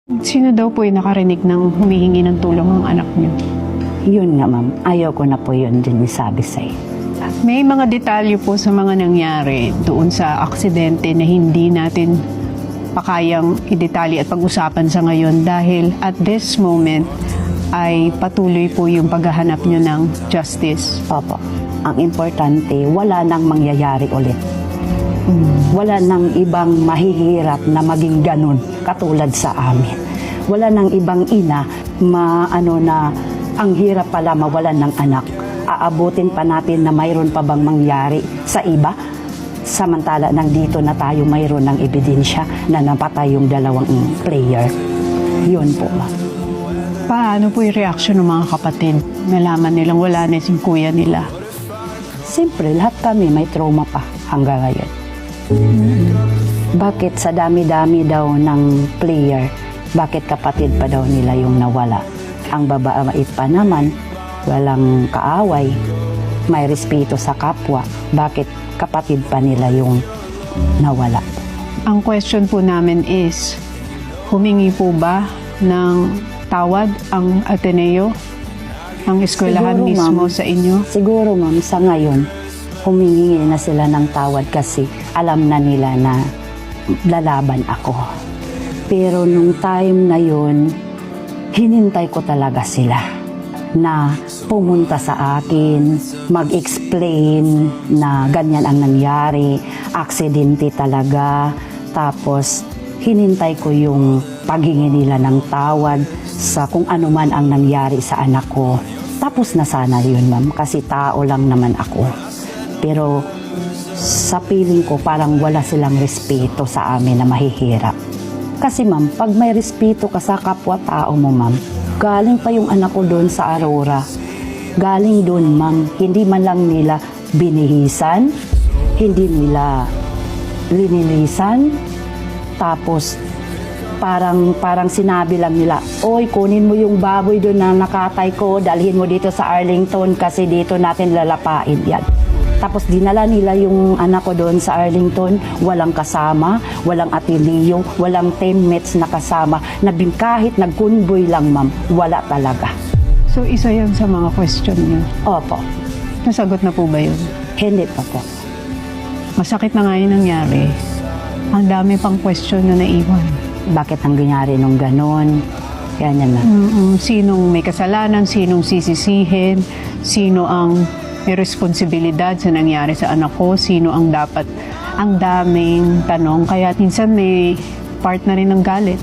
Sino daw po yung nakarinig ng humihingi ng tulong ng anak niyo? Yun nga ma'am, ayaw ko na po yun din isabi sa'yo. May mga detalye po sa mga nangyari doon sa aksidente na hindi natin pakayang idetalye at pag-usapan sa ngayon dahil at this moment ay patuloy po yung paghahanap nyo ng justice. Opo, ang importante, wala nang mangyayari ulit. Wala nang ibang mahihirap na maging ganun katulad sa amin. Wala nang ibang ina na ang hirap pala mawalan ng anak. Aabutin pa natin na mayroon pa bang mangyari sa iba? Samantala nandito na tayo mayroon ng ebidensya na napatay yung dalawang player. Yun po ba? Paano po yung reaksyon ng mga kapatid? Nalaman nilang wala na si kuya nila. Siyempre, lahat kami may trauma pa hanggang ngayon. Bakit sa dami-dami daw ng player, bakit kapatid pa daw nila yung nawala? Ang babait pa naman, walang kaaway, may respeto sa kapwa. Bakit kapatid pa nila yung nawala? Ang question po namin is, humingi po ba ng tawad ang Ateneo, ang eskwelahan Siguro, mismo ma'am. sa inyo? Siguro ma'am, sa ngayon, humingi na sila ng tawad kasi alam na nila na lalaban ako. Pero nung time na yun, hinintay ko talaga sila na pumunta sa akin, mag-explain na ganyan ang nangyari, aksidente talaga. Tapos, hinintay ko yung paghingi nila ng tawad sa kung ano man ang nangyari sa anak ko. Tapos na sana yun, ma'am, kasi tao lang naman ako. Pero sa piling ko, parang wala silang respeto sa amin na mahihirap. Kasi ma'am, pag may respeto ka sa kapwa-tao mo, ma'am, galing pa yung anak ko doon sa Aurora. Galing doon, ma'am, hindi man lang nila binihisan, hindi nila linilisan, tapos parang sinabi lang nila, oy, kunin mo yung baboy doon na nakatay ko, dalhin mo dito sa Arlington kasi dito natin lalapain yan. Tapos dinala nila yung anak ko doon sa Arlington, walang kasama, walang atiliyo, walang teammates na kasama, na kahit nag-convoy lang ma'am, wala talaga. So isa yan sa mga question niyo. Opo, Nasagot na po ba yun? hindi pa po. Masakit na nga yung nangyari. Ang dami pang question na naiwan. Bakit ang nangyari nung ganon? Ganyan na. Sinong may kasalanan, sinong sisisihin, sino ang may responsibilidad sa nangyari sa anak ko, sino ang dapat, ang daming tanong. Kaya minsan may part na rin ng galit.